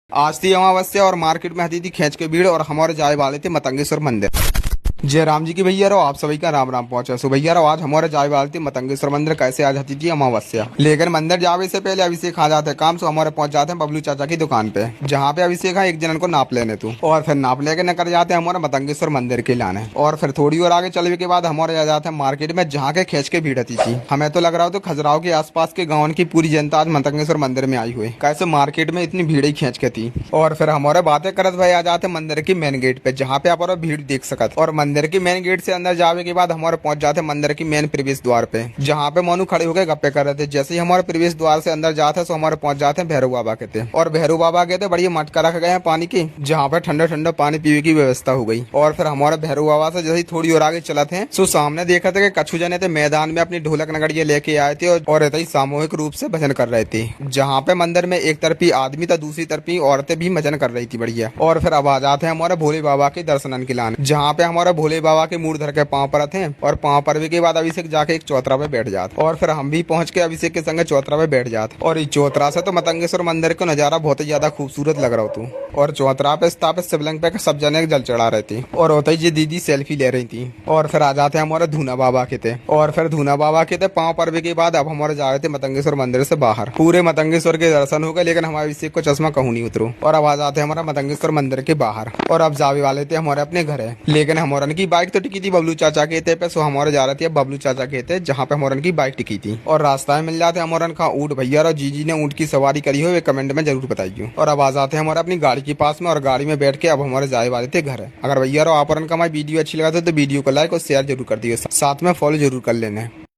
आज थी अमावस्या और मार्केट में आती थी खींच के भीड़ और हमारे जाए वाले थे मतंगेश्वर मंदिर। जय राम जी की भैया रहो, आप सभी का राम राम पहुंचा। सो भैया रहो, आज हमारे जाए वाले थे मतंगेश्वर मंदिर। कैसे आज आती थी अमावस्या, लेकिन मंदिर जावे से पहले अभिषेक आ जाते काम। सो हमारे पहुंच जाते हैं बबलू चाचा की दुकान पे, जहाँ पे अभिषेक है एक जन को नाप लेने तू, और फिर नाप लेके न कर जाते हैं हमारे मतंगेश्वर मंदिर के लाने। और फिर थोड़ी और आगे चलने के बाद हमारे आ जाते हैं मार्केट में, जहाँ के खींच के भीड़ आती थी। हमें तो लग रहा हो तो खजुराहो के आसपास के गाँव की पूरी जनता आज मतंगेश्वर मंदिर में आई हुई। कैसे मार्केट में इतनी भीड़ ही खींच के थी। और फिर हमारे बातें करत भाई आ जाते मंदिर की मेन गेट पे, जहाँ पे आप और भीड़ देख सकत। और मंदिर की मेन गेट से अंदर जाने के बाद हमारे पहुंच जाते मंदिर की मेन प्रवेश द्वार पे, जहाँ पे मोनू खड़े होकर गप्पे कर रहे थे। जैसे ही हमारे प्रवेश द्वार से अंदर जाते तो हमारे पहुंच जाते हैं भैरव बाबा के थे। और भैरव बाबा के थे बढ़िया मटका रखे गए हैं पानी की, जहाँ पे ठंडा ठंडा पानी पीने की व्यवस्था हो गई। और फिर हमारे भैरव बाबा से जैसे थोड़ी और आगे चलते हैं तो सामने देखा था कि कछु जने थे मैदान में अपनी ढोलक नगड़िया लेके आए थे और ऐसे ही सामूहिक रूप से भजन कर रहे थे। जहाँ पे मंदिर में एक तरफी आदमी था, दूसरी तरफी औरतें भी भजन कर रही थी बढ़िया। और फिर अब आ जाते हैं हमारे भोले बाबा के दर्शन के लाने, जहाँ पे हमारे भोले बाबा के मूड धर के पाँव पर थे। और पाँव पर के बाद अभिषेक जाके एक चौतरा पे बैठ जाता। और फिर हम भी पहुंच के अभिषेक के संग चौतरा पे बैठ जाते। और इस चौतरा से तो मतंगेश्वर मंदिर का नजारा बहुत ही ज्यादा खूबसूरत लग रहा हो तू। और चौतरा पे स्थापित शिवलिंग पे सब जने जल चढ़ा रहे थे। और होते ही दीदी सेल्फी ले रही थी। और फिर आ जाते हैं हमारे धूना बाबा के थे। और फिर धूना बाबा के थे पाँव पर के बाद अब हमारे जा रहे थे मतंगेश्वर मंदिर से बाहर। पूरे मतंगेश्वर के दर्शन हो गए, लेकिन हमारे अभिषेक को चश्मा कहूँ नहीं उतरो। और अब आ जाते हैं हमारा मतंगेश्वर मंदिर के बाहर। और अब जावे वाले थे हमारे अपने घर है, लेकिन हमारे की बाइक तो टिकी थी बबलू चाचा के थे पे। सो हमारे जा रहे थे बबलू चाचा के थे, जहाँ पे हमारन की बाइक टिकी थी। और रास्ता में मिल जाते हमारन का ऊँट भैया, और जीजी ने ऊँट की सवारी करी हो वे कमेंट में जरूर बताइए। और अब आ जाते हैं हमारे अपनी गाड़ी के पास में, और गाड़ी में बैठ के अब हमारे जाए वाले थे घर। अगर भैया आपरन का हमारी वीडियो अच्छी लगा तो वीडियो को लाइक और शेयर जरूर कर दिए, साथ में फॉलो जरूर कर लेना।